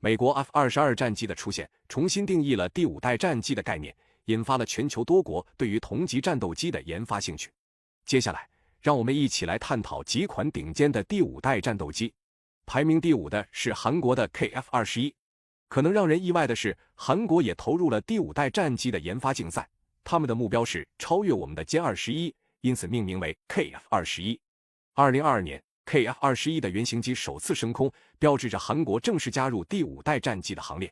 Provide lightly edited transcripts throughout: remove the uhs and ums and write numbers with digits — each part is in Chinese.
美国 F-22战机的出现，重新定义了第五代战机的概念，引发了全球多国对于同级战斗机的研发兴趣。接下来，让我们一起来探讨几款顶尖的第五代战斗机。排名第5的是韩国的 KF-21。可能让人意外的是，韩国也投入了第五代战机的研发竞赛，他们的目标是超越我们的歼21，因此命名为 KF-21。2022年 KF-21的原型机首次升空，标志着韩国正式加入第五代战机的行列。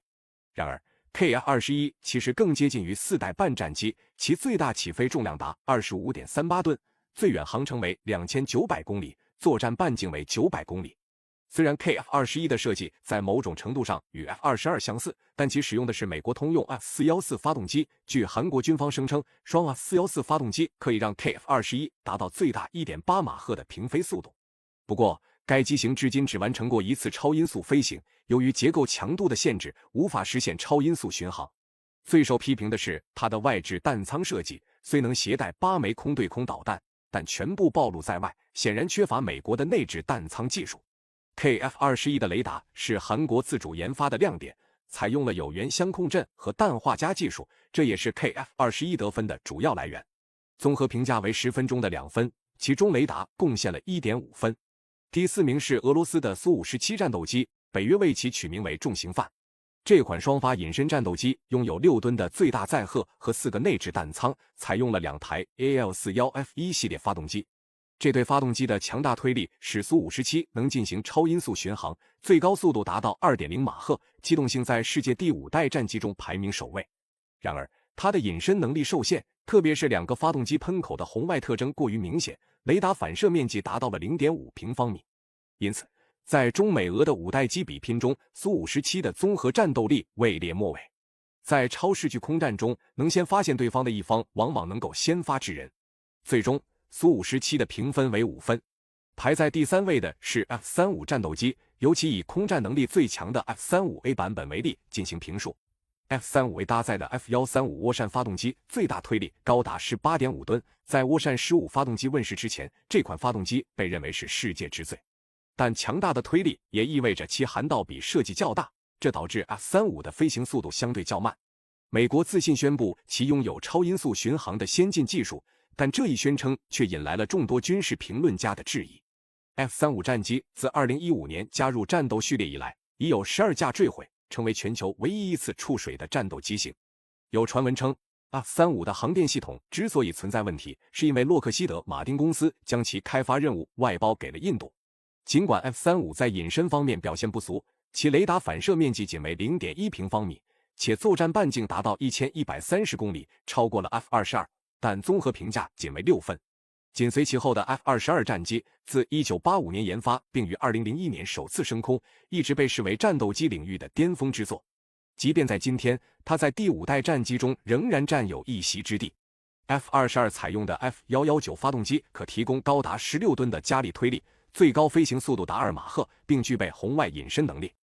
然而 KF-21 其实更接近于4代半战机，其最大起飞重量达 25.38 吨，最远航程为2900公里，作战半径为900公里。虽然 KF-21 的设计在某种程度上与 F-22 相似，但其使用的是美国通用 F-414 发动机。据韩国军方声称，双 F-414 发动机可以让 KF-21 达到最大 1.8 马赫的平飞速度。不过，该机型至今只完成过一次超音速飞行，由于结构强度的限制，无法实现超音速巡航。最受批评的是它的外置弹舱设计，虽能携带8枚空对空导弹，但全部暴露在外，显然缺乏美国的内置弹舱技术。KF-21 的雷达是韩国自主研发的亮点，采用了有源相控阵和氮化镓技术，这也是 KF-21 得分的主要来源。综合评价为10分中的2分，其中雷达贡献了 1.5 分。第4名是俄罗斯的苏57战斗机，北约为其取名为重型犯。这款双发隐身战斗机拥有6吨的最大载荷和4个内置弹舱，采用了2台 AL41F1 系列发动机。这对发动机的强大推力使苏57能进行超音速巡航，最高速度达到 2.0 马赫，机动性在世界第5代战机中排名首位。然而，它的隐身能力受限，特别是2个发动机喷口的红外特征过于明显，雷达反射面积达到了 0.5 平方米。因此，在中美俄的5代机比拼中，苏57的综合战斗力位列末尾。在超视距空战中，能先发现对方的一方往往能够先发制人。最终，苏57的评分为5分。排在第3位的是 F-35战斗机，尤其以空战能力最强的 F-35A 版本为例进行评述。F-35A 搭载的 F-135涡扇发动机最大推力高达 18.5 吨，在涡扇15发动机问世之前，这款发动机被认为是世界之最。但强大的推力也意味着其涵道比设计较大，这导致 F-35的飞行速度相对较慢。美国自信宣布其拥有超音速巡航的先进技术，但这一宣称却引来了众多军事评论家的质疑。F-35战机自2015年加入战斗序列以来，已有12架坠毁，成为全球唯一一次触水的战斗机型。有传闻称 F-35的航电系统之所以存在问题，是因为洛克希德马丁公司将其开发任务外包给了印度。尽管 F-35在隐身方面表现不俗，其雷达反射面积仅为 0.1 平方米，且作战半径达到1130公里，超过了 F-22，但综合评价仅为6分。紧随其后的 F-22战机自1985年研发，并于2001年首次升空，一直被视为战斗机领域的巅峰之作。即便在今天，它在第5代战机中仍然占有一席之地。F-22采用的 F119发动机可提供高达16吨的加力推力，最高飞行速度达2马赫，并具备红外隐身能力。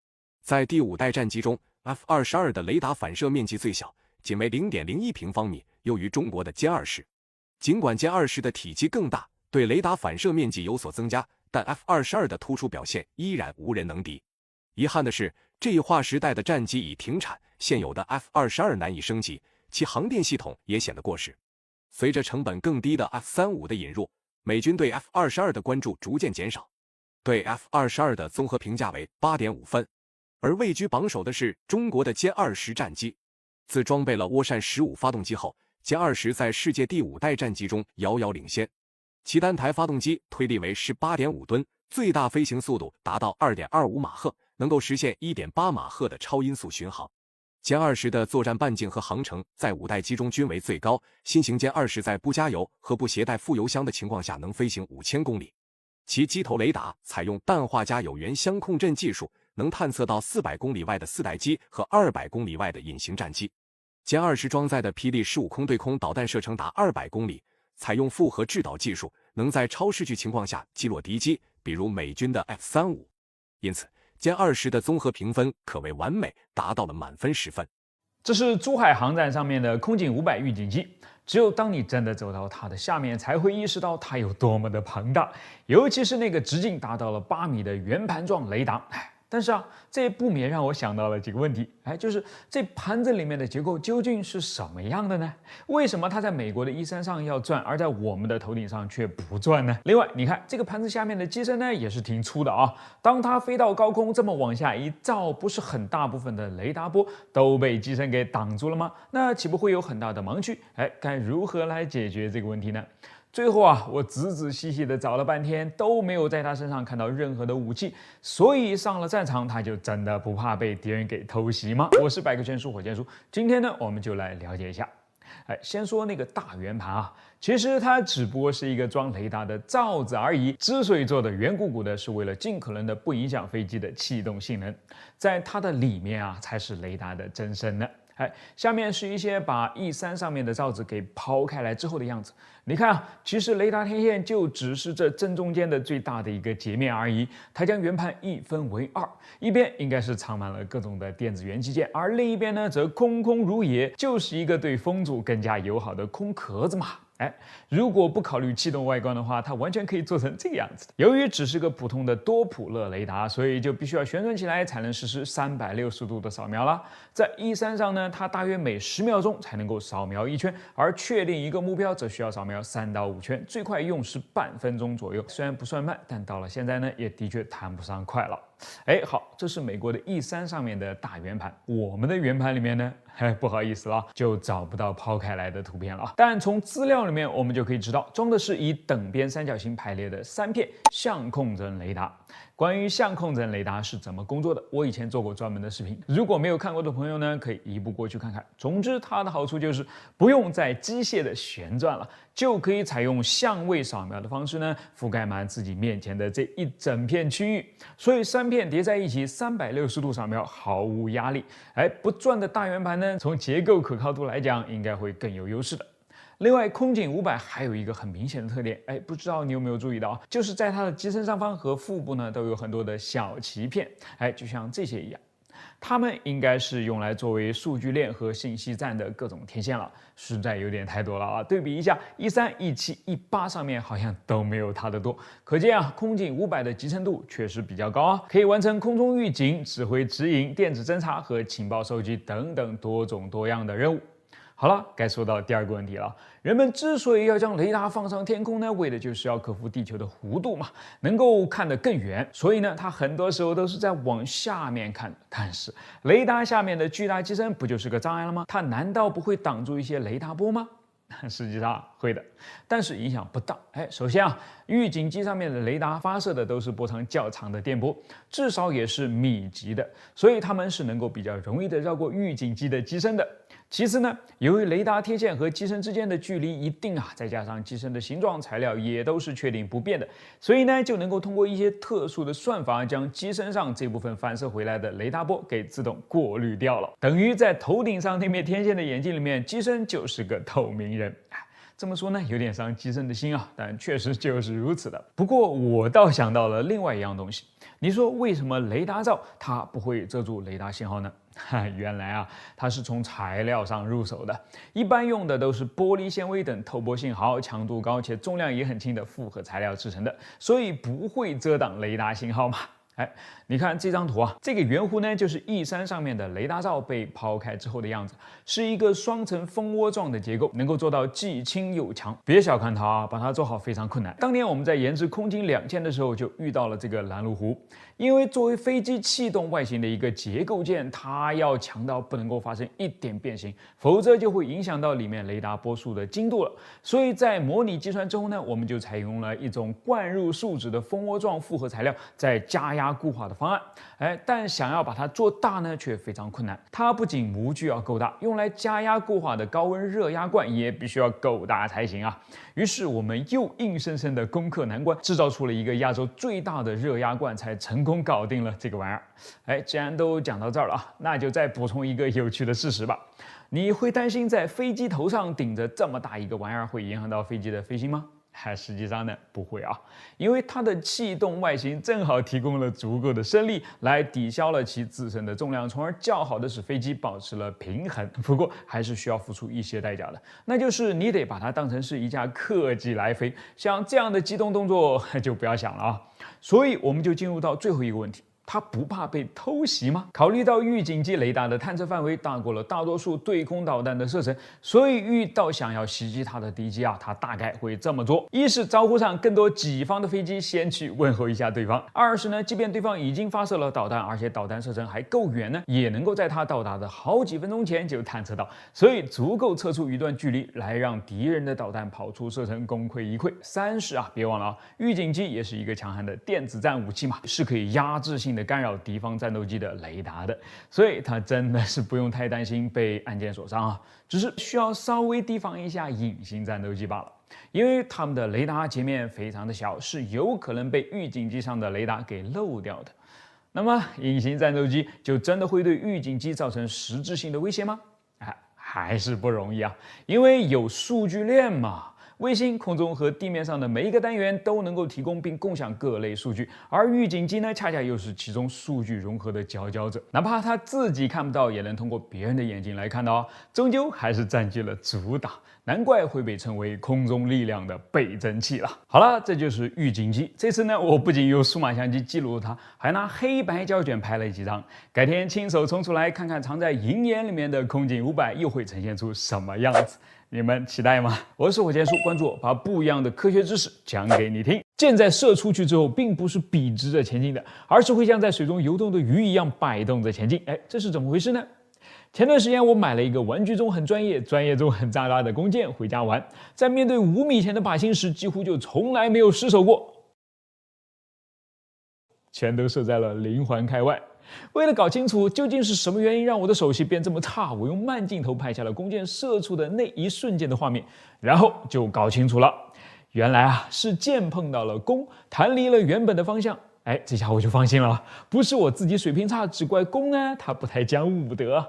在第5代战机中， F-22的雷达反射面积最小，仅为 0.01 平方米，优于中国的歼20。尽管歼20的体积更大，对雷达反射面积有所增加，但 F-22的突出表现依然无人能敌。遗憾的是，这一划时代的战机已停产，现有的 F-22难以升级，其航电系统也显得过时。随着成本更低的 F-35的引入，美军对 F-22的关注逐渐减少，对 F-22的综合评价为 8.5 分。而位居榜首的是中国的歼20战机。自装备了涡扇15发动机后，歼20在世界第5代战机中遥遥领先。其单台发动机推力为 18.5 吨，最大飞行速度达到 2.25 马赫，能够实现 1.8 马赫的超音速巡航。歼20的作战半径和航程在5代机中均为最高，新型歼20在不加油和不携带副油箱的情况下能飞行5000公里。其机头雷达采用氮化镓有源相控阵技术，能探测到400公里外的4代机和200公里外的隐形战机。歼20装载的霹雳15空对空导弹射程达200公里，采用复合制导技术，能在超视距情况下击落敌机，比如美军的 F-35。因此，歼20的综合评分可谓完美，达到了满分10分。这是珠海航展上面的空警500预警机，只有当你真的走到它的下面，才会意识到它有多么的庞大，尤其是那个直径达到了8米的圆盘状雷达。但是啊，这不免让我想到了几个问题，就是这盘子里面的结构究竟是什么样的呢？为什么它在美国的E3上要转，而在我们的头顶上却不转呢？另外，你看这个盘子下面的机身呢，也是挺粗的啊。当它飞到高空，这么往下一照，不是很大部分的雷达波都被机身给挡住了吗？那岂不会有很大的盲区？该如何来解决这个问题呢？最后啊，我仔仔细细的找了半天，都没有在他身上看到任何的武器，所以上了战场，他就真的不怕被敌人给偷袭吗？我是百科全书火箭叔，今天呢，我们就来了解一下。先说那个大圆盘啊，其实它只不过是一个装雷达的罩子而已。之所以做的圆鼓鼓的，是为了尽可能的不影响飞机的气动性能，在它的里面啊，才是雷达的真身呢。下面是一些把 E3上面的罩子给抛开来之后的样子。你看啊，其实雷达天线就只是这正中间的最大的一个截面而已。它将圆盘一分为二，一边应该是藏满了各种的电子元器件，而另一边呢则空空如也，就是一个对风阻更加友好的空壳子嘛。如果不考虑气动外观的话，它完全可以做成这个样子的。由于只是个普通的多普勒雷达，所以就必须要旋转起来才能实施360度的扫描了。在E3上呢，它大约每10秒钟才能够扫描一圈，而确定一个目标则需要扫描3到5圈，最快用时半分钟左右。虽然不算慢，但到了现在呢，也的确谈不上快了。好，这是美国的E3上面的大圆盘，我们的圆盘里面呢，不好意思了，就找不到抛开来的图片了。但从资料里面我们就可以知道，装的是以等边三角形排列的3片相控阵雷达。关于相控阵雷达是怎么工作的，我以前做过专门的视频，如果没有看过的朋友呢，可以移步过去看看。总之，它的好处就是不用再机械的旋转了，就可以采用相位扫描的方式呢，覆盖满自己面前的这一整片区域。所以3片叠在一起，360度扫描毫无压力。不转的大圆盘呢，从结构可靠度来讲，应该会更有优势的。另外，空警500还有一个很明显的特点，不知道你有没有注意到，就是在它的机身上方和腹部呢，都有很多的小鳍片，就像这些一样。它们应该是用来作为数据链和信息站的各种天线了，实在有点太多了啊！对比一下，E3、E7、E8上面好像都没有它的多，可见啊，空警500的集成度确实比较高啊，可以完成空中预警、指挥指引、电子侦察和情报收集等等多种多样的任务。好了，该说到第二个问题了。人们之所以要将雷达放上天空呢，为的就是要克服地球的弧度嘛，能够看得更远。所以呢，它很多时候都是在往下面看的。但是，雷达下面的巨大机身不就是个障碍了吗？它难道不会挡住一些雷达波吗？实际上会的，但是影响不大。首先啊，预警机上面的雷达发射的都是波长较长的电波，至少也是密集的，所以它们是能够比较容易的绕过预警机的机身的。其次呢，由于雷达天线和机身之间的距离一定啊，再加上机身的形状材料也都是确定不变的，所以呢，就能够通过一些特殊的算法，将机身上这部分反射回来的雷达波给自动过滤掉了。等于在头顶上那面天线的眼睛里面，机身就是个透明人。这么说呢，有点伤机身的心啊，但确实就是如此的。不过我倒想到了另外一样东西，你说为什么雷达罩它不会遮住雷达信号呢？原来啊，它是从材料上入手的，一般用的都是玻璃纤维等透波性好、强度高且重量也很轻的复合材料制成的，所以不会遮挡雷达信号嘛。你看这张图啊，这个圆弧呢，就是 E3上面的雷达罩被抛开之后的样子，是一个双层蜂窝状的结构，能够做到既轻又强。别小看它啊，把它做好非常困难。当年我们在研制空警2000的时候，就遇到了这个拦路弧。因为作为飞机气动外形的一个结构件，它要强到不能够发生一点变形，否则就会影响到里面雷达波束的精度了。所以在模拟计算之后呢，我们就采用了一种灌入树脂的蜂窝状复合材料，再加压固化的方案。但想要把它做大呢，却非常困难。它不仅模具要够大，用来加压固化的高温热压罐也必须要够大才行啊。于是我们又硬生生的攻克难关，制造出了一个亚洲最大的热压罐，才成功搞定了这个玩意儿。既然都讲到这儿了啊，那就再补充一个有趣的事实吧。你会担心在飞机头上顶着这么大一个玩意儿会影响到飞机的飞行吗？实际上呢，不会啊，因为它的气动外形正好提供了足够的升力来抵消了其自身的重量，从而较好的使飞机保持了平衡。不过还是需要付出一些代价的，那就是你得把它当成是一架客机来飞，像这样的机动动作就不要想了啊。所以我们就进入到最后一个问题。它不怕被偷袭吗？考虑到预警机雷达的探测范围大过了大多数对空导弹的射程，所以遇到想要袭击它的敌机它大概会这么做：一是招呼上更多己方的飞机先去问候一下对方；二是呢，即便对方已经发射了导弹，而且导弹射程还够远呢，也能够在它到达的好几分钟前就探测到，所以足够测出一段距离来让敌人的导弹跑出射程，功亏一篑。三是别忘了预警机也是一个强悍的电子战武器嘛，是可以压制性的干扰敌方战斗机的雷达的，所以它真的是不用太担心被暗箭所伤只是需要稍微提防一下隐形战斗机罢了。因为它们的雷达截面非常的小，是有可能被预警机上的雷达给漏掉的。那么隐形战斗机就真的会对预警机造成实质性的威胁吗？还是不容易因为有数据链嘛。卫星、空中和地面上的每一个单元都能够提供并共享各类数据，而预警机呢，恰恰又是其中数据融合的佼佼者。哪怕它自己看不到，也能通过别人的眼睛来看到终究还是占据了主导。难怪会被称为空中力量的倍增器了。好了，这就是预警机。这次呢，我不仅用数码相机记录了它，还拿黑白胶卷拍了几张。改天亲手冲出来看看，藏在银眼里面的空警500又会呈现出什么样子？你们期待吗？我是火箭叔，关注我，把不一样的科学知识讲给你听。箭在射出去之后，并不是笔直着前进的，而是会像在水中游动的鱼一样摆动着前进。这是怎么回事呢？前段时间我买了一个玩具中很专业、专业中很渣渣的弓箭回家玩，在面对5米前的靶心时，几乎就从来没有失手过，全都射在了0环开外。为了搞清楚究竟是什么原因让我的手气变这么差，我用慢镜头拍下了弓箭射出的那一瞬间的画面，然后就搞清楚了，原来是箭碰到了弓，弹离了原本的方向。这下我就放心了，不是我自己水平差，只怪弓呢，他不太讲武德。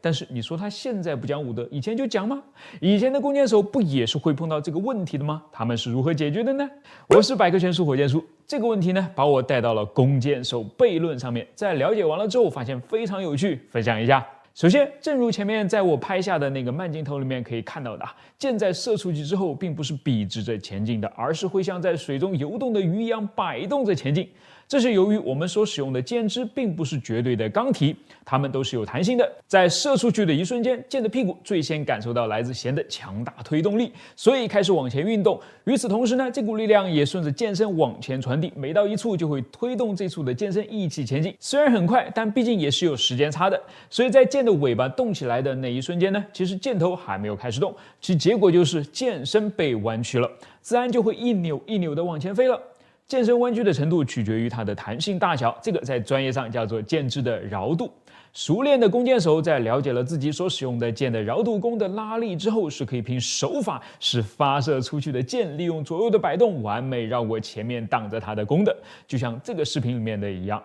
但是你说他现在不讲武德，以前就讲吗？以前的弓箭手不也是会碰到这个问题的吗？他们是如何解决的呢？我是百科全书火箭叔，这个问题呢，把我带到了弓箭手悖论上面，在了解完了之后，发现非常有趣，分享一下。首先，正如前面在我拍下的那个慢镜头里面可以看到的，箭在射出去之后，并不是笔直着前进的，而是会像在水中游动的鱼一样摆动着前进。这是由于我们所使用的箭支并不是绝对的钢体，它们都是有弹性的。在射出去的一瞬间，箭的屁股最先感受到来自弦的强大推动力，所以开始往前运动。与此同时呢，这股力量也顺着箭身往前传递，每到一处就会推动这处的箭身一起前进。虽然很快，但毕竟也是有时间差的，所以在箭的尾巴动起来的那一瞬间呢，其实箭头还没有开始动，其结果就是箭身被弯曲了，自然就会一扭一扭的往前飞了。箭身弯曲的程度取决于它的弹性大小，这个在专业上叫做箭支的桡度。熟练的弓箭手在了解了自己所使用的箭的桡度弓的拉力之后，是可以凭手法使发射出去的箭利用左右的摆动，完美绕过前面挡着它的弓的，就像这个视频里面的一样。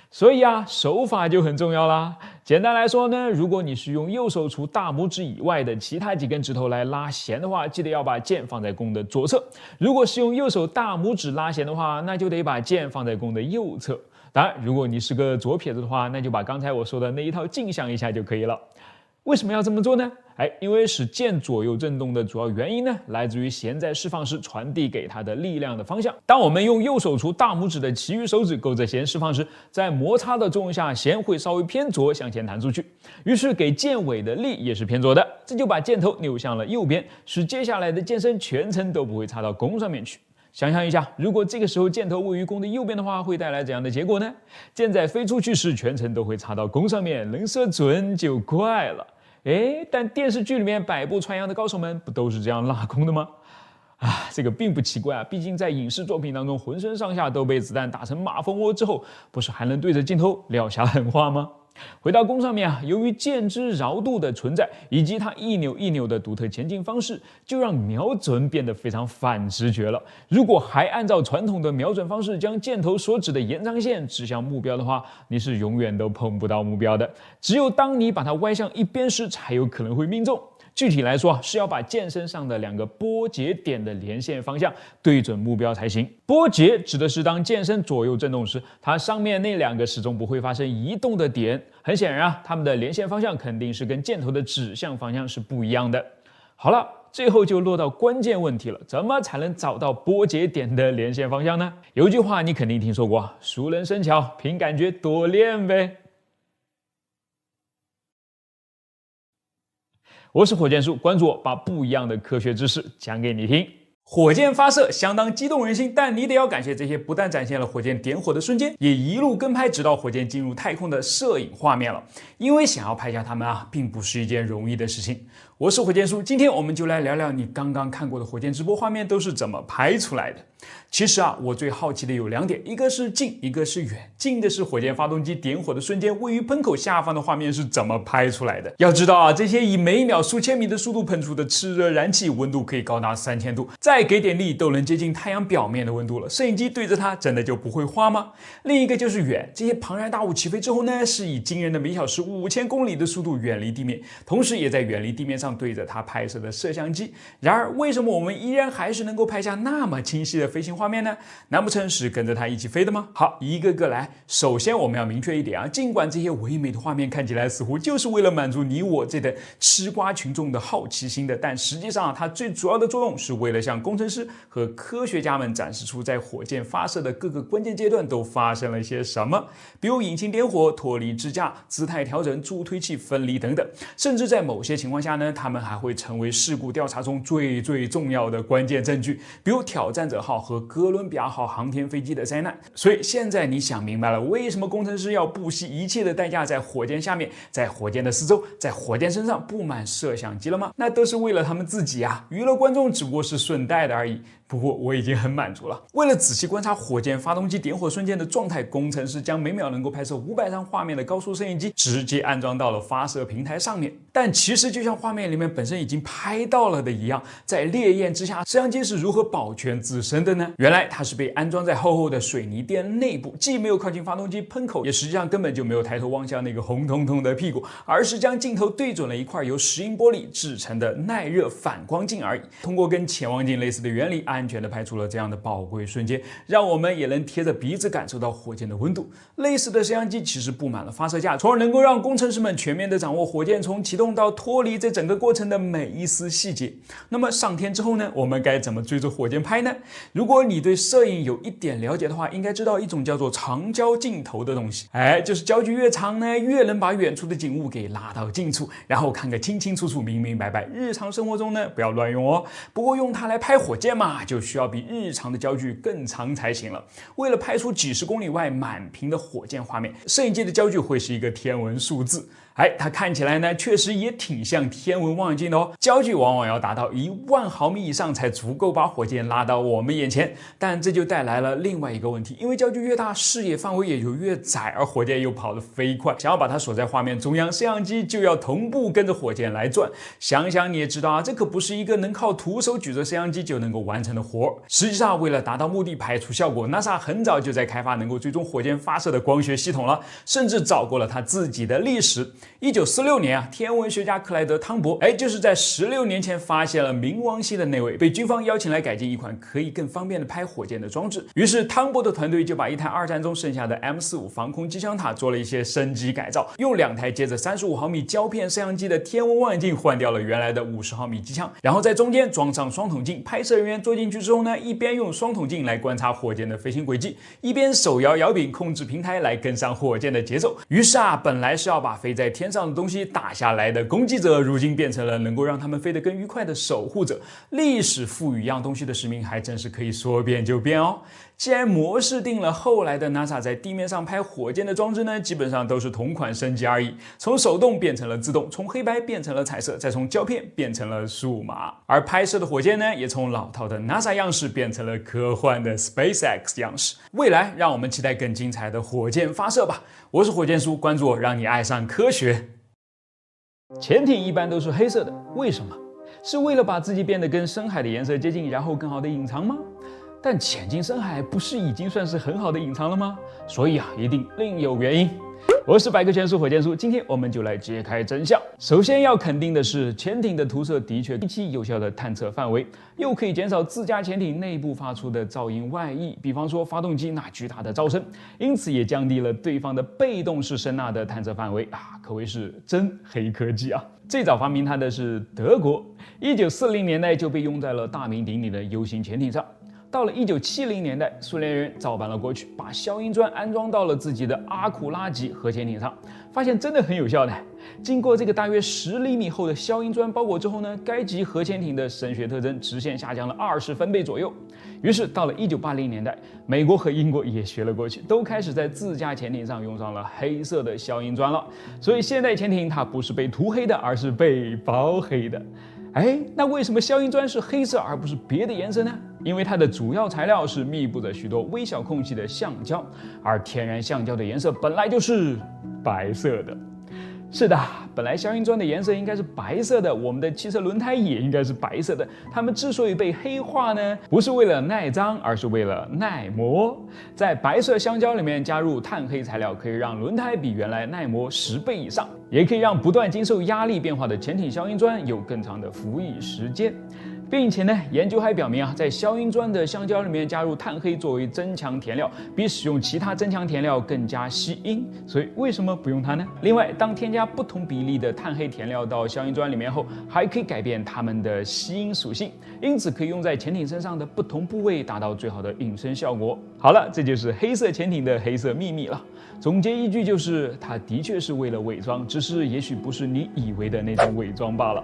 所以手法就很重要啦。简单来说呢，如果你是用右手除大拇指以外的其他几根指头来拉弦的话，记得要把箭放在弓的左侧。如果是用右手大拇指拉弦的话，那就得把箭放在弓的右侧。当然，如果你是个左撇子的话，那就把刚才我说的那一套镜像一下就可以了。为什么要这么做呢？因为使箭左右震动的主要原因呢，来自于弦在释放时传递给它的力量的方向。当我们用右手除大拇指的其余手指勾着弦释放时，在摩擦的作用下，弦会稍微偏左向前弹出去，于是给箭尾的力也是偏左的，这就把箭头扭向了右边，使接下来的箭身全程都不会插到弓上面去。想象一下，如果这个时候箭头位于弓的右边的话，会带来怎样的结果呢？箭在飞出去时，全程都会插到弓上面，能射准就怪了。但电视剧里面百步穿杨的高手们不都是这样拉弓的吗？这个并不奇怪毕竟在影视作品当中，浑身上下都被子弹打成马蜂窝之后，不是还能对着镜头撂下狠话吗？回到弓上面由于箭支桡度的存在，以及它一扭一扭的独特前进方式，就让瞄准变得非常反直觉了。如果还按照传统的瞄准方式将箭头所指的延长线指向目标的话，你是永远都碰不到目标的。只有当你把它歪向一边时，才有可能会命中。具体来说是要把箭身上的2个波节点的连线方向对准目标才行。波节指的是当箭身左右震动时，它上面那2个始终不会发生移动的点。很显然它们的连线方向肯定是跟箭头的指向方向是不一样的。好了，最后就落到关键问题了，怎么才能找到波节点的连线方向呢？有句话你肯定听说过，熟能生巧，凭感觉多练呗。我是火箭叔，关注我，把不一样的科学知识讲给你听。火箭发射相当激动人心，但你得要感谢这些不但展现了火箭点火的瞬间，也一路跟拍直到火箭进入太空的摄影画面了。因为想要拍下它们并不是一件容易的事情。我是火箭叔，今天我们就来聊聊你刚刚看过的火箭直播画面都是怎么拍出来的。其实我最好奇的有2点，一个是近，一个是远。近的是火箭发动机点火的瞬间，位于喷口下方的画面是怎么拍出来的？要知道这些以每秒数千米的速度喷出的炽热燃气，温度可以高达3000度，再给点力都能接近太阳表面的温度了。摄影机对着它，真的就不会花吗？另一个就是远，这些庞然大物起飞之后呢，是以惊人的每小时5000公里的速度远离地面，同时也在远离地面上对着它拍摄的摄像机。然而，为什么我们依然还是能够拍下那么清晰的飞行画面呢？难不成是跟着它一起飞的吗？好，一个个来。首先，我们要明确一点尽管这些唯美的画面看起来似乎就是为了满足你我这等吃瓜群众的好奇心的，但实际上它最主要的作用是为了向工程师和科学家们展示出在火箭发射的各个关键阶段都发生了些什么，比如引擎点火、脱离支架、姿态调整、助推器分离等等。甚至在某些情况下呢，它们还会成为事故调查中最重要的关键证据，比如挑战者号和哥伦比亚号航天飞机的灾难。所以现在你想明白了为什么工程师要不惜一切的代价在火箭下面、在火箭的四周、在火箭身上布满摄像机了吗？那都是为了他们自己娱乐观众只不过是顺带的而已。不过我已经很满足了。为了仔细观察火箭发动机点火瞬间的状态，工程师将每秒能够拍摄500张画面的高速摄影机直接安装到了发射平台上面。但其实就像画面里面本身已经拍到了的一样，在烈焰之下，摄像机是如何保全自身的呢？原来它是被安装在厚厚的水泥垫内部，既没有靠近发动机喷口，也实际上根本就没有抬头望向那个红彤彤的屁股，而是将镜头对准了一块由石英玻璃制成的耐热反光镜而已。通过跟潜望镜类似的原理，安全的拍出了这样的宝贵瞬间，让我们也能贴着鼻子感受到火箭的温度。类似的摄像机其实布满了发射架，从而能够让工程师们全面的掌握火箭从启动到脱离这整个过程的每一丝细节。那么上天之后呢，我们该怎么追着火箭拍呢？如果你对摄影有一点了解的话，应该知道一种叫做长焦镜头的东西。就是焦距越长呢，越能把远处的景物给拉到近处，然后看个清清楚楚、明明白白。日常生活中呢，不要乱用哦。不过用它来拍火箭嘛，就需要比日常的焦距更长才行了。为了拍出几十公里外满屏的火箭画面，摄影机的焦距会是一个天文数字。它看起来呢，确实也挺像天文望远镜的哦。焦距往往要达到10000毫米以上才足够把火箭拉到我们眼前。但这就带来了另外一个问题，因为焦距越大，视野范围也就越窄，而火箭又跑得飞快，想要把它锁在画面中央，摄像机就要同步跟着火箭来转。想想你也知道这可不是一个能靠徒手举着摄像机就能够完成的活。实际上，为了达到目的，拍出效果 ，NASA 很早就在开发能够追踪火箭发射的光学系统了，甚至找过了它自己的历史。1946年天文学家克莱德·汤博，就是在16年前发现了冥王星的那位，被军方邀请来改进一款可以更方便的拍火箭的装置。于是汤博的团队就把一台2战中剩下的 M45防空机枪塔做了一些升级改造，用2台接着35毫米胶片摄像机的天文望远镜换掉了原来的50毫米机枪，然后在中间装上双筒镜。拍摄人员坐进去之后呢，一边用双筒镜来观察火箭的飞行轨迹，一边手摇摇柄控制平台来跟上火箭的节奏。于是本来是要把飞在天上的东西打下来的攻击者，如今变成了能够让他们飞得更愉快的守护者。历史赋予一样东西的使命，还真是可以说变就变哦。既然模式定了，后来的 NASA 在地面上拍火箭的装置呢，基本上都是同款升级而已，从手动变成了自动，从黑白变成了彩色，再从胶片变成了数码。而拍摄的火箭呢，也从老套的 NASA 样式变成了科幻的 SpaceX 样式。未来让我们期待更精彩的火箭发射吧。我是火箭叔，关注我，让你爱上科学。潜艇一般都是黑色的，为什么？是为了把自己变得跟深海的颜色接近，然后更好的隐藏吗？但潜进深海不是已经算是很好的隐藏了吗？所以一定另有原因。我是百科全书火箭叔，今天我们就来揭开真相。首先要肯定的是，潜艇的涂色的确极其有效的探测范围，又可以减少自家潜艇内部发出的噪音外溢，比方说发动机那巨大的噪声，因此也降低了对方的被动式声呐的探测范围啊，可谓是真黑科技啊！最早发明它的是德国，1940年代就被用在了大名鼎鼎的 U 型潜艇上。到了1970年代，苏联人照搬了过去，把消音砖安装到了自己的阿库拉级核潜艇上，发现真的很有效的。经过这个大约10厘米厚的消音砖包裹之后呢，该级核潜艇的声学特征直线下降了20分贝左右。于是到了1980年代，美国和英国也学了过去，都开始在自家潜艇上用上了黑色的消音砖了。所以现代潜艇它不是被涂黑的，而是被包黑的。那为什么消音砖是黑色而不是别的颜色呢？因为它的主要材料是密布着许多微小空隙的橡胶，而天然橡胶的颜色本来就是白色的。是的，本来消音砖的颜色应该是白色的，我们的汽车轮胎也应该是白色的。它们之所以被黑化呢，不是为了耐脏，而是为了耐磨。在白色橡胶里面加入碳黑材料，可以让轮胎比原来耐磨10倍以上，也可以让不断经受压力变化的潜艇消音砖有更长的服役时间。并且呢，研究还表明在消音砖的橡胶里面加入碳黑作为增强填料，比使用其他增强填料更加吸音。所以为什么不用它呢？另外，当添加不同比例的碳黑填料到消音砖里面后，还可以改变它们的吸音属性，因此可以用在潜艇身上的不同部位，达到最好的隐身效果。好了，这就是黑色潜艇的黑色秘密了。总结一句就是，它的确是为了伪装，只是也许不是你以为的那种伪装罢了。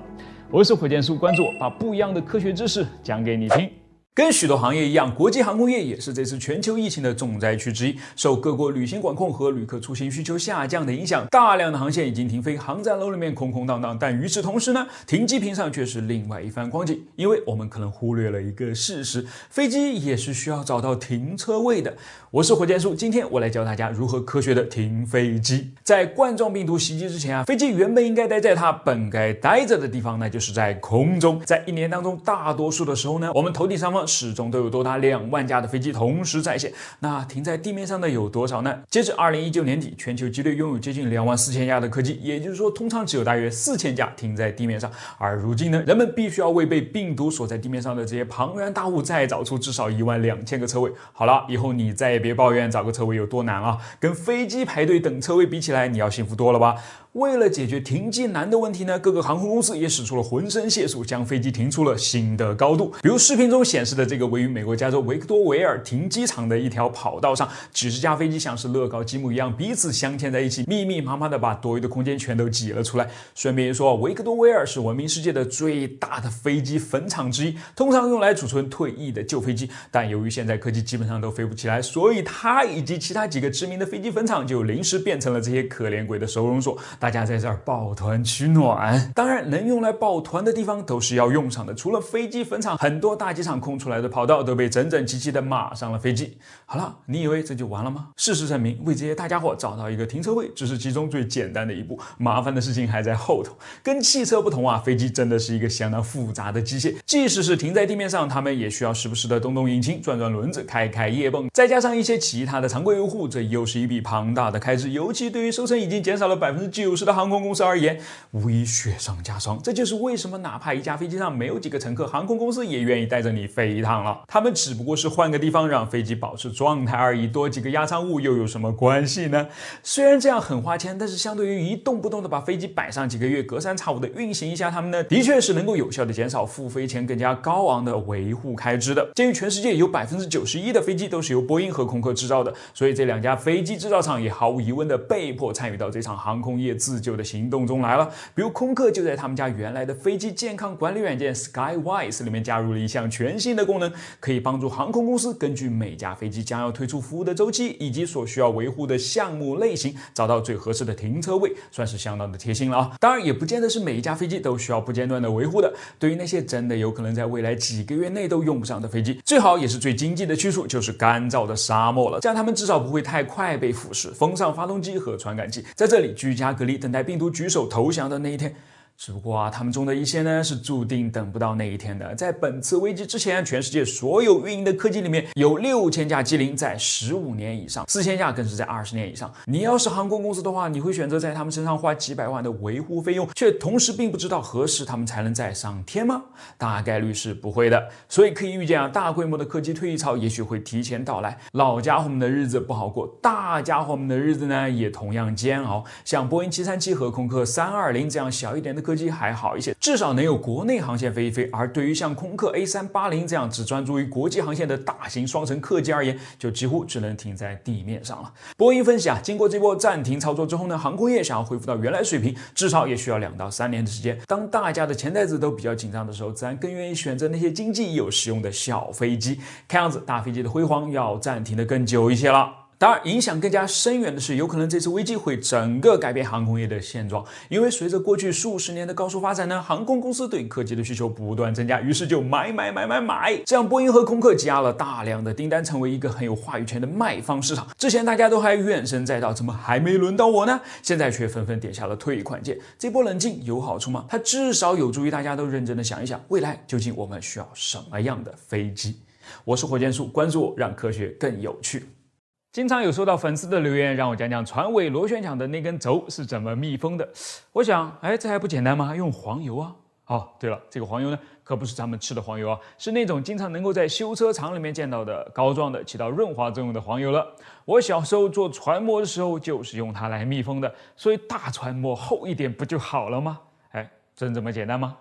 我是火箭叔，关注我，把不一样的科学知识讲给你听。跟许多行业一样，国际航空业也是这次全球疫情的重灾区之一。受各国旅行管控和旅客出行需求下降的影响，大量的航线已经停飞，航站楼里面空空荡荡。但与此同时呢，停机坪上却是另外一番光景。因为我们可能忽略了一个事实，飞机也是需要找到停车位的。我是火箭叔，今天我来教大家如何科学的停飞机。在冠状病毒袭击之前飞机原本应该待在它本该待着的地方，那就是在空中。在一年当中，大多数的时候呢，我们头顶上方始终都有多达2万架的飞机同时在线。那停在地面上的有多少呢？截至2019年底，全球机队拥有接近24000架的客机，也就是说，通常只有大约4000架停在地面上。而如今呢，人们必须要为被病毒锁在地面上的这些庞然大物再找出至少12000个车位。好了，以后你再也别抱怨找个车位有多难啊！跟飞机排队等车位比起来，你要幸福多了吧？为了解决停机难的问题呢，各个航空公司也使出了浑身解数，将飞机停出了新的高度。比如视频中显示的这个位于美国加州维克多维尔停机场的一条跑道上，几十架飞机像是乐高积木一样彼此镶嵌在一起，密密麻麻的把多余的空间全都挤了出来。顺便一说，维克多维尔是闻名世界的最大的飞机坟场之一，通常用来储存退役的旧飞机。但由于现在客机基本上都飞不起来，所以它以及其他几个知名的飞机坟场就临时变成了这些可怜鬼的收容所。大家在这儿抱团取暖。当然，能用来抱团的地方都是要用上的。除了飞机坟场，很多大机场空出来的跑道都被整整齐齐的码上了飞机。好了，你以为这就完了吗？事实证明，为这些大家伙找到一个停车位只是其中最简单的一步，麻烦的事情还在后头。跟汽车不同啊，飞机真的是一个相当复杂的机械。即使是停在地面上，他们也需要时不时的动动引擎、转转轮子、开开叶泵，再加上一些其他的常规维护，这又是一笔庞大的开支。尤其对于收成已经减少了90%的航空公司而言，无疑雪上加霜。这就是为什么哪怕一架飞机上没有几个乘客，航空公司也愿意带着你飞一趟了。他们只不过是换个地方让飞机保持状态而已，多几个压舱物又有什么关系呢？虽然这样很花钱，但是相对于一动不动的把飞机摆上几个月，隔三差五的运行一下它们呢，的确是能够有效的减少付飞前更加高昂的维护开支的。鉴于全世界有91%的飞机都是由波音和空客制造的，所以这两家飞机制造厂也毫无疑问的被迫参与到这场航空业自救的行动中来了。比如空客就在他们家原来的飞机健康管理软件 Skywise 里面加入了一项全新的功能，可以帮助航空公司根据每架飞机将要推出服务的周期以及所需要维护的项目类型，找到最合适的停车位，算是相当的贴心了啊。当然也不见得是每一架飞机都需要不间断的维护的，对于那些真的有可能在未来几个月内都用不上的飞机，最好也是最经济的去处就是干燥的沙漠了，这样他们至少不会太快被腐蚀，封上发动机和传感器，在这里居家隔离，等待病毒举手投降的那一天。只不过啊，他们中的一些呢是注定等不到那一天的。在本次危机之前，全世界所有运营的客机里面有6000架机龄在15年以上，4000架更是在20年以上。你要是航空公司的话，你会选择在他们身上花几百万的维护费用，却同时并不知道何时他们才能再上天吗？大概率是不会的。所以可以预见啊，大规模的客机退役潮也许会提前到来。老家伙们的日子不好过，大家伙们的日子呢也同样煎熬。像波音737和空客320这样小一点的客机还好一些，至少能有国内航线飞一飞。而对于像空客 A380这样只专注于国际航线的大型双层客机而言，就几乎只能停在地面上了。波音分析啊，经过这波暂停操作之后呢，航空业想要恢复到原来水平，至少也需要2到3年的时间。当大家的钱袋子都比较紧张的时候，自然更愿意选择那些经济又实用的小飞机。看样子大飞机的辉煌要暂停的更久一些了。当然，影响更加深远的是，有可能这次危机会整个改变航空业的现状。因为随着过去数十年的高速发展呢，航空公司对客机的需求不断增加，于是就买，这样波音和空客积压了大量的订单，成为一个很有话语权的卖方市场。之前大家都还怨声载道，怎么还没轮到我呢？现在却纷纷点下了退款键。这波冷静有好处吗？它至少有助于大家都认真的想一想，未来究竟我们需要什么样的飞机？我是火箭叔，关注我，让科学更有趣。经常有收到粉丝的留言，让我讲讲船尾螺旋桨的那根轴是怎么密封的。我想，这还不简单吗？用黄油啊！哦，对了，这个黄油呢，可不是咱们吃的黄油啊，是那种经常能够在修车厂里面见到的膏状的，起到润滑作用的黄油了。我小时候做船模的时候，就是用它来密封的，所以大船模厚一点不就好了吗？真这么简单吗？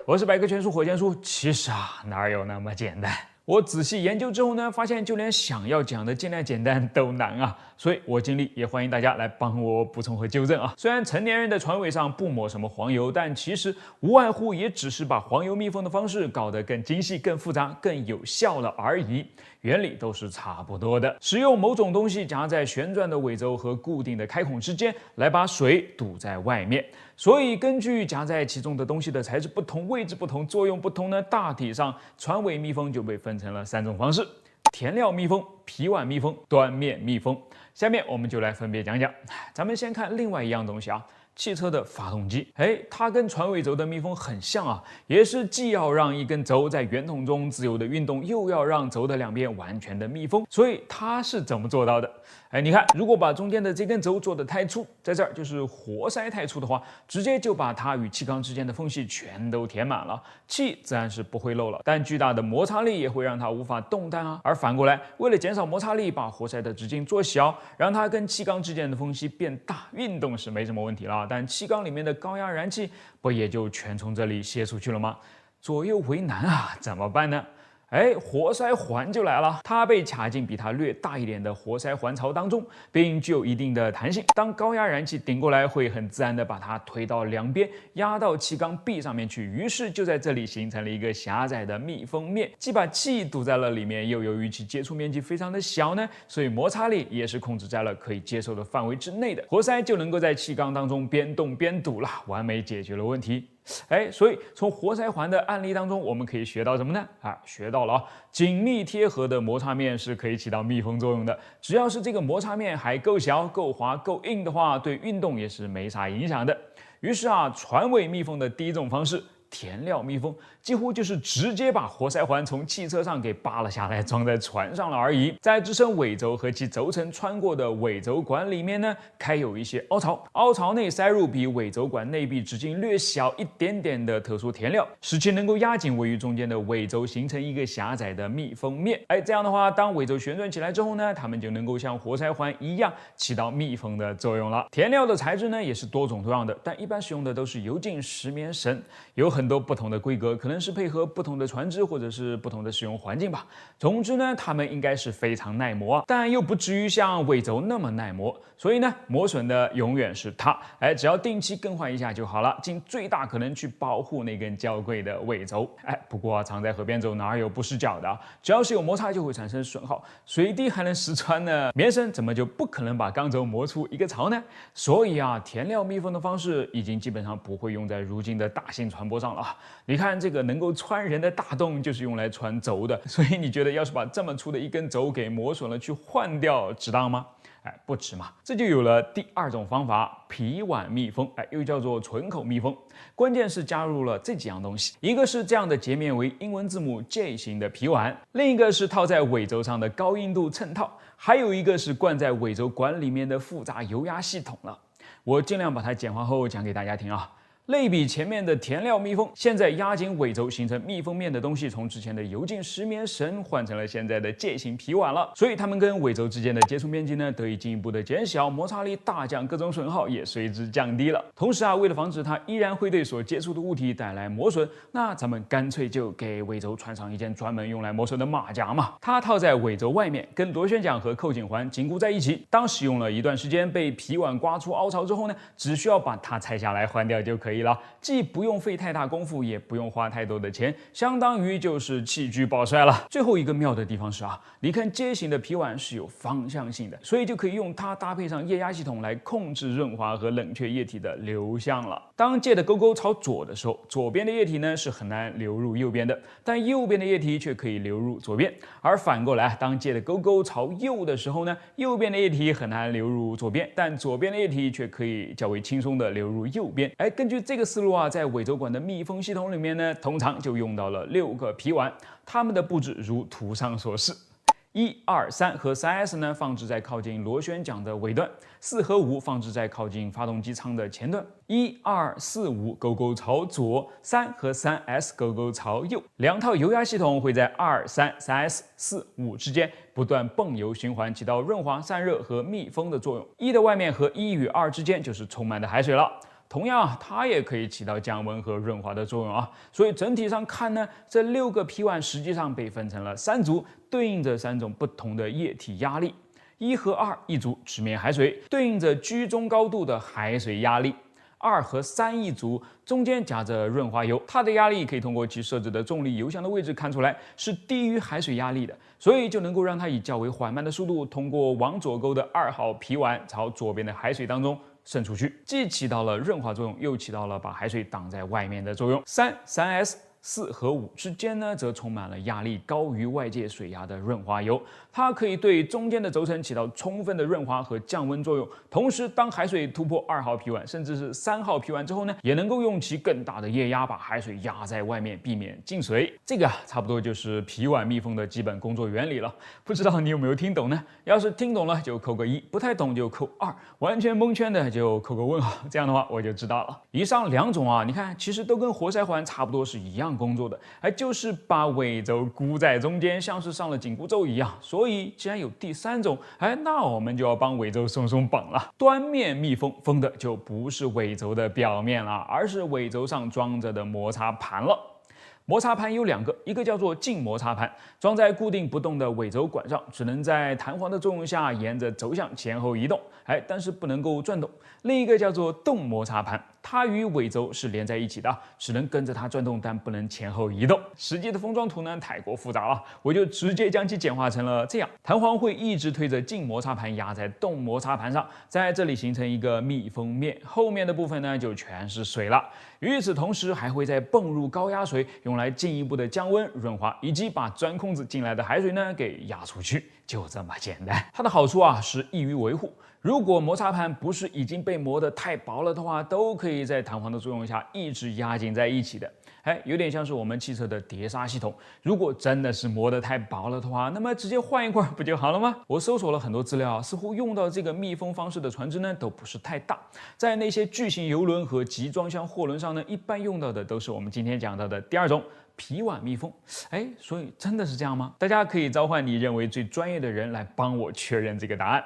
我是百科全书火箭叔，其实啊，哪有那么简单？我仔细研究之后呢，发现就连想要讲的尽量简单都难啊，所以我尽力，也欢迎大家来帮我补充和纠正啊。虽然成年人的船尾上不抹什么黄油，但其实无外乎也只是把黄油密封的方式搞得更精细、更复杂、更有效了而已，原理都是差不多的。使用某种东西夹在旋转的尾轴和固定的开孔之间，来把水堵在外面。所以根据夹在其中的东西的材质不同、位置不同、作用不同呢，大体上船尾密封就被分成了3种方式：填料密封、皮碗密封、端面密封。下面我们就来分别讲讲。咱们先看另外一样东西啊，汽车的发动机。它跟船尾轴的密封很像啊，也是既要让一根轴在圆筒中自由的运动，又要让轴的2边完全的密封。所以它是怎么做到的？你看，如果把中间的这根轴做得太粗，在这儿就是活塞太粗的话，直接就把它与气缸之间的缝隙全都填满了，气自然是不会漏了，但巨大的摩擦力也会让它无法动弹啊。而反过来，为了减少摩擦力，把活塞的直径做小，让它跟气缸之间的缝隙变大，运动是没什么问题了，但气缸里面的高压燃气不也就全从这里泄出去了吗？左右为难啊，怎么办呢？活塞环就来了，它被卡进比它略大一点的活塞环槽当中，并具有一定的弹性。当高压燃气顶过来，会很自然的把它推到2边，压到气缸壁上面去。于是就在这里形成了一个狭窄的密封面，既把气堵在了里面，又由于其接触面积非常的小呢，所以摩擦力也是控制在了可以接受的范围之内的。活塞就能够在气缸当中边动边堵了，完美解决了问题。所以从活塞环的案例当中，我们可以学到什么呢？学到了紧密贴合的摩擦面是可以起到密封作用的。只要是这个摩擦面还够小、够滑、够硬的话，对运动也是没啥影响的。于是船尾密封的第一种方式，填料密封，几乎就是直接把活塞环从汽车上给扒了下来，装在船上了而已。在支撑尾轴和其轴承穿过的尾轴管里面呢，开有一些凹槽，凹槽内塞入比尾轴管内壁直径略小一点点的特殊填料，使其能够压紧位于中间的尾轴，形成一个狭窄的密封面。这样的话，当尾轴旋转起来之后呢，它们就能够像活塞环一样起到密封的作用了。填料的材质呢，也是多种多样的，但一般使用的都是油浸石棉绳，有很多不同的规格，可能是配合不同的船只或者是不同的使用环境吧。总之呢，它们应该是非常耐磨，但又不至于像尾轴那么耐磨。所以呢，磨损的永远是它。只要定期更换一下就好了，尽最大可能去保护那根娇贵的尾轴。不过常在河边走，哪有不湿脚的？只要是有摩擦就会产生损耗，水滴还能石穿呢，棉绳怎么就不可能把钢轴磨出一个槽呢？所以填料密封的方式已经基本上不会用在如今的大型船舶上。上了。你看这个能够穿人的大洞就是用来穿轴的，所以你觉得要是把这么粗的一根轴给磨损了去换掉，值当吗？不值嘛，这就有了第二种方法，皮碗密封，又叫做纯口密封。关键是加入了这几样东西，一个是这样的截面为英文字母 J 型的皮碗，另一个是套在尾轴上的高硬度衬套，还有一个是灌在尾轴管里面的复杂油压系统了。我尽量把它简化后讲给大家听啊。类比前面的填料密封，现在压紧尾轴形成密封面的东西，从之前的油浸石棉绳换成了现在的J型皮碗了，所以它们跟尾轴之间的接触面积呢得以进一步的减小，摩擦力大降，各种损耗也随之降低了。同时为了防止它依然会对所接触的物体带来磨损，那咱们干脆就给尾轴穿上一件专门用来磨损的马甲嘛，它套在尾轴外面，跟螺旋桨和扣紧环紧固在一起。当使用了一段时间，被皮碗刮出凹槽之后呢，只需要把它拆下来换掉就可以了，既不用费太大功夫，也不用花太多的钱，相当于就是器具保帅了。最后一个妙的地方是你看J型的皮碗是有方向性的，所以就可以用它搭配上液压系统来控制润滑和冷却液体的流向了。当J的勾勾朝左的时候，左边的液体呢是很难流入右边的，但右边的液体却可以流入左边。而反过来，当J的勾勾朝右的时候呢，右边的液体很难流入左边，但左边的液体却可以较为轻松的流入右边。根据这个思路在尾轴管的密封系统里面呢，通常就用到了6个皮碗，它们的布置如图上所示。1、2、3和 3S 呢放置在靠近螺旋桨的尾端，4和5放置在靠近发动机舱的前段。1、2、4、5勾勾朝左，3和 3S 勾勾朝右。两套油压系统会在2、3、3S、4、5之间不断泵油循环，起到润滑、散热和密封的作用。1的外面和1与2之间就是充满的海水了。同样它也可以起到降温和润滑的作用所以整体上看呢，这6个皮碗实际上被分成了3组，对应着3种不同的液体压力。1和2一组直面海水，对应着居中高度的海水压力。2和3一组，中间夹着润滑油，它的压力可以通过其设置的重力油箱的位置看出来，是低于海水压力的，所以就能够让它以较为缓慢的速度通过往左勾的2号皮碗朝左边的海水当中渗出去，既起到了润滑作用，又起到了把海水挡在外面的作用。3S、4和5之间呢，则充满了压力高于外界水压的润滑油，它可以对中间的轴承起到充分的润滑和降温作用。同时，当海水突破2号皮碗，甚至是3号皮碗之后呢，也能够用其更大的液压把海水压在外面，避免进水。这个差不多就是皮碗密封的基本工作原理了。不知道你有没有听懂呢？要是听懂了就扣个1，不太懂就扣2，完全蒙圈的就扣个问号。这样的话我就知道了。以上2种你看其实都跟活塞环差不多是一样工作的，就是把尾轴箍在中间，像是上了紧箍咒一样。所以既然有第3种，那我们就要帮尾轴松松绑了。端面密封，封的就不是尾轴的表面了，而是尾轴上装着的摩擦盘了。摩擦盘有2个，一个叫做静摩擦盘，装在固定不动的尾轴管上，只能在弹簧的作用下沿着轴向前后移动，但是不能够转动。另一个叫做动摩擦盘，它与尾轴是连在一起的，只能跟着它转动，但不能前后移动。实际的封装图呢太过复杂了，我就直接将其简化成了这样：弹簧会一直推着静摩擦盘压在动摩擦盘上，在这里形成一个密封面，后面的部分呢就全是水了。与此同时，还会再泵入高压水，用来进一步的降温、润滑，以及把钻空子进来的海水呢给压出去，就这么简单。它的好处是易于维护。如果摩擦盘不是已经被磨得太薄了的话，都可以在弹簧的作用下一直压紧在一起的。有点像是我们汽车的碟刹系统，如果真的是磨得太薄了的话，那么直接换一块不就好了吗？我搜索了很多资料，似乎用到这个密封方式的船只呢都不是太大，在那些巨型油轮和集装箱货轮上呢，一般用到的都是我们今天讲到的第2种皮碗密封。所以真的是这样吗？大家可以召唤你认为最专业的人来帮我确认这个答案。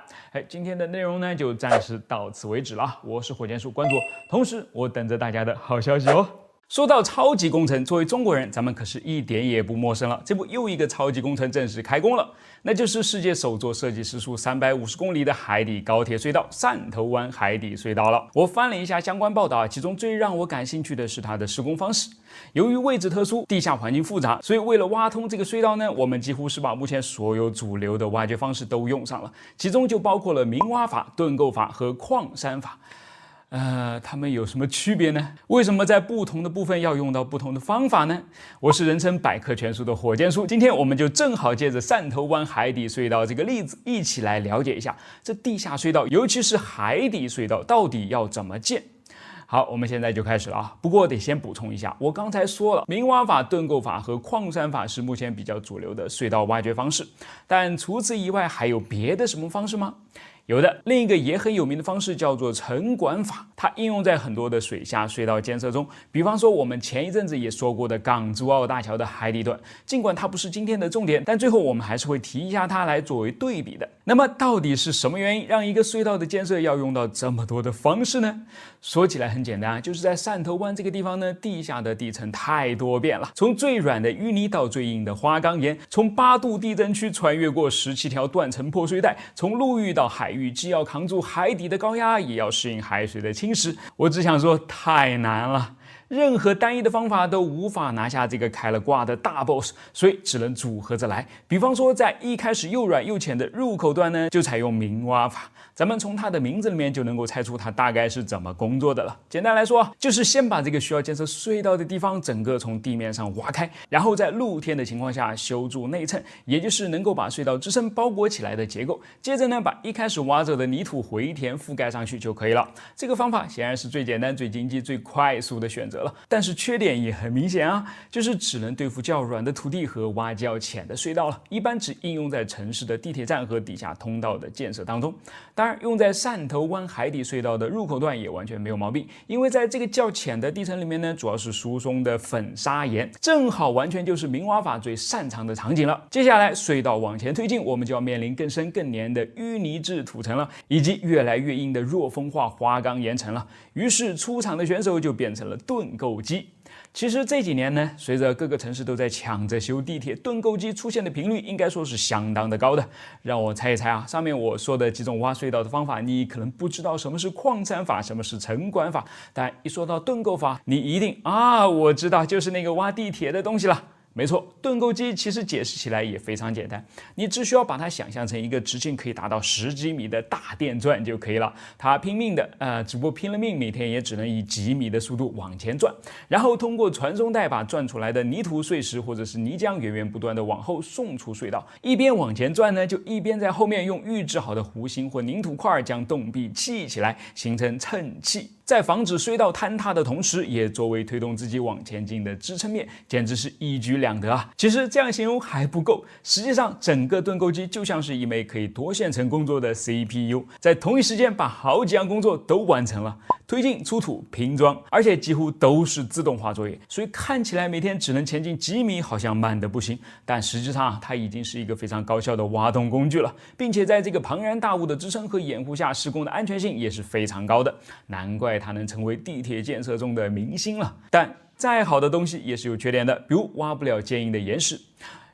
今天的内容呢就暂时到此为止了。我是火箭叔关注我，同时我等着大家的好消息哦。说到超级工程，作为中国人，咱们可是一点也不陌生了。这不，又一个超级工程正式开工了，那就是世界首座设计时速350公里的海底高铁隧道——汕头湾海底隧道了。我翻了一下相关报道，其中最让我感兴趣的是它的施工方式。由于位置特殊，地下环境复杂，所以为了挖通这个隧道呢，我们几乎是把目前所有主流的挖掘方式都用上了，其中就包括了明挖法、盾构法和矿山法。它们有什么区别呢？为什么在不同的部分要用到不同的方法呢？我是人称百科全书的火箭叔，今天我们就正好借着汕头湾海底隧道这个例子，一起来了解一下这地下隧道，尤其是海底隧道到底要怎么建。好，我们现在就开始了啊！不过得先补充一下，我刚才说了，明挖法、盾构法和矿山法是目前比较主流的隧道挖掘方式，但除此以外还有别的什么方式吗？有的，另一个也很有名的方式叫做沉管法，它应用在很多的水下隧道建设中，比方说我们前一阵子也说过的港珠澳大桥的海底段，尽管它不是今天的重点，但最后我们还是会提一下它来作为对比的。那么到底是什么原因让一个隧道的建设要用到这么多的方式呢？说起来很简单，就是在汕头湾这个地方呢，地下的地层太多变了，从最软的淤泥到最硬的花岗岩，从8度地震区穿越过17条断层破碎带，从陆域到海域，既要扛住海底的高压，也要适应海水的侵蚀。我只想说，太难了。任何单一的方法都无法拿下这个开了挂的大 boss， 所以只能组合着来。比方说，在一开始又软又浅的入口段呢，就采用明挖法。咱们从它的名字里面就能够猜出它大概是怎么工作的了。简单来说，就是先把这个需要建设隧道的地方整个从地面上挖开，然后在露天的情况下修筑内衬，也就是能够把隧道支撑包裹起来的结构。接着呢，把一开始挖走的泥土回填覆盖上去就可以了。这个方法显然是最简单、最经济、最快速的选择了。但是缺点也很明显啊，就是只能对付较软的土地和挖较浅的隧道了，一般只应用在城市的地铁站和地下通道的建设当中。当然，用在汕头湾海底隧道的入口段也完全没有毛病，因为在这个较浅的地层里面呢，主要是疏松的粉砂岩，正好完全就是明挖法最擅长的场景了。接下来隧道往前推进，我们就要面临更深更黏的淤泥质土层了，以及越来越硬的弱风化花岗岩层了。于是出场的选手就变成了盾构机。其实这几年呢，随着各个城市都在抢着修地铁，盾构机出现的频率应该说是相当的高的。让我猜一猜啊，上面我说的几种挖隧道的方法，你可能不知道什么是矿山法，什么是沉管法，但一说到盾构法，你一定我知道，就是那个挖地铁的东西了。没错，盾构机其实解释起来也非常简单，你只需要把它想象成一个直径可以达到10几米的大电钻就可以了。它拼命的，只不过拼了命，每天也只能以几米的速度往前转，然后通过传送带把转出来的泥土、碎石或者是泥浆源源不断的往后送出隧道。一边往前转呢，就一边在后面用预制好的弧形或凝土块将洞壁砌起来，形成衬砌。在防止隧道坍塌的同时，也作为推动自己往前进的支撑面，简直是一举两得啊！其实这样形容还不够，实际上整个盾构机就像是一枚可以多线程工作的 CPU， 在同一时间把好几样工作都完成了。推进、出土、拼装，而且几乎都是自动化作业，所以看起来每天只能前进几米，好像慢得不行。但实际上，它已经是一个非常高效的挖洞工具了，并且在这个庞然大物的支撑和掩护下施工的安全性也是非常高的，难怪它能成为地铁建设中的明星了。但再好的东西也是有缺点的，比如挖不了坚硬的岩石。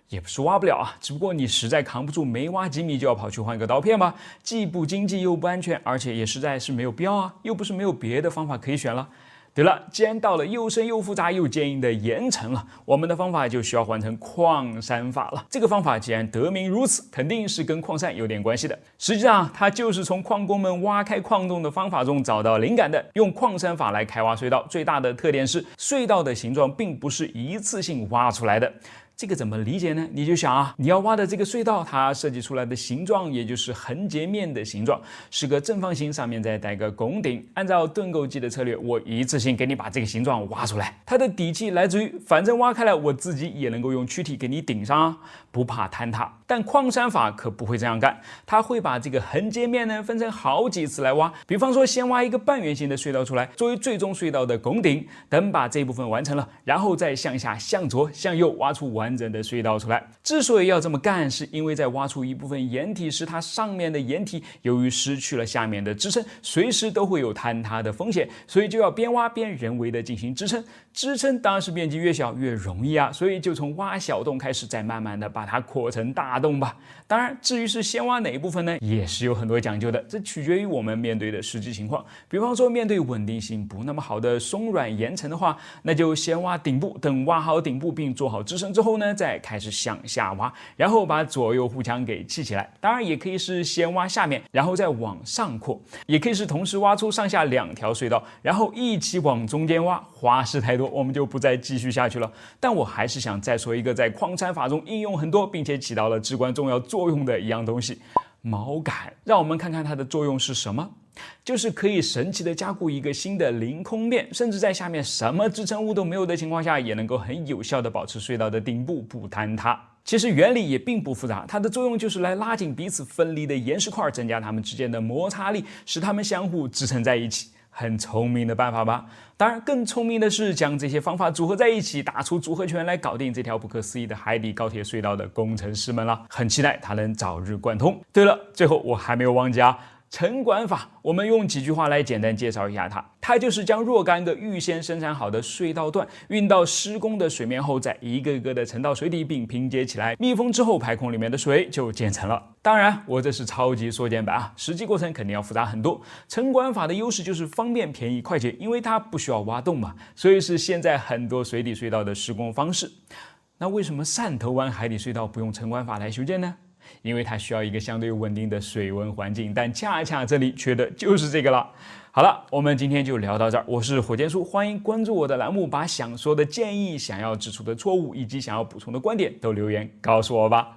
也不是挖不了啊，只不过你实在扛不住，没挖几米就要跑去换个刀片吧，既不经济又不安全，而且也实在是没有必要啊，又不是没有别的方法可以选了。对了，既然到了又深又复杂又坚硬的岩层了，我们的方法就需要换成矿山法了。这个方法既然得名如此，肯定是跟矿山有点关系的。实际上，它就是从矿工们挖开矿洞的方法中找到灵感的。用矿山法来开挖隧道，最大的特点是隧道的形状并不是一次性挖出来的。这个怎么理解呢？你就想啊，你要挖的这个隧道，它设计出来的形状，也就是横截面的形状，是个正方形，上面再带个拱顶。按照盾构机的策略，我一次性给你把这个形状挖出来。它的底气来自于，反正挖开来，我自己也能够用躯体给你顶上啊，不怕坍塌。但矿山法可不会这样干，它会把这个横截面呢分成好几次来挖。比方说，先挖一个半圆形的隧道出来，作为最终隧道的拱顶。等把这部分完成了，然后再向下、向左、向右挖出完整的隧道出来。之所以要这么干，是因为在挖出一部分岩体时，它上面的岩体由于失去了下面的支撑，随时都会有坍塌的风险，所以就要边挖边人为的进行支撑。支撑当然是面积越小越容易啊，所以就从挖小洞开始，再慢慢的把它扩成大洞吧。当然，至于是先挖哪一部分呢，也是有很多讲究的，这取决于我们面对的实际情况。比方说，面对稳定性不那么好的松软岩层的话，那就先挖顶部，等挖好顶部并做好支撑之后后呢，再开始向下挖，然后把左右护墙给砌起来。当然，也可以是先挖下面，然后再往上扩，也可以是同时挖出上下2条隧道，然后一起往中间挖。花式太多，我们就不再继续下去了。但我还是想再说一个在矿产法中应用很多，并且起到了至关重要作用的一样东西——锚杆。让我们看看它的作用是什么。就是可以神奇的加固一个新的凌空面，甚至在下面什么支撑物都没有的情况下，也能够很有效的保持隧道的顶部不坍塌。其实原理也并不复杂，它的作用就是来拉紧彼此分离的岩石块，增加它们之间的摩擦力，使它们相互支撑在一起。很聪明的办法吧？当然，更聪明的是将这些方法组合在一起，打出组合拳来搞定这条不可思议的海底高铁隧道的工程师们了。很期待它能早日贯通。对了，最后我还没有忘记啊。沉管法，我们用几句话来简单介绍一下它。它就是将若干个预先生产好的隧道段运到施工的水面后，再一个个的沉到水底并拼接起来，密封之后，排孔里面的水就建成了。当然，我这是超级缩减版啊，实际过程肯定要复杂很多。沉管法的优势就是方便、便宜、快捷，因为它不需要挖洞嘛，所以是现在很多水底隧道的施工方式。那为什么汕头湾海底隧道不用沉管法来修建呢？因为它需要一个相对稳定的水温环境，但恰恰这里缺的就是这个了。好了，我们今天就聊到这儿。我是火箭叔，欢迎关注我的栏目，把想说的建议、想要指出的错误以及想要补充的观点都留言告诉我吧。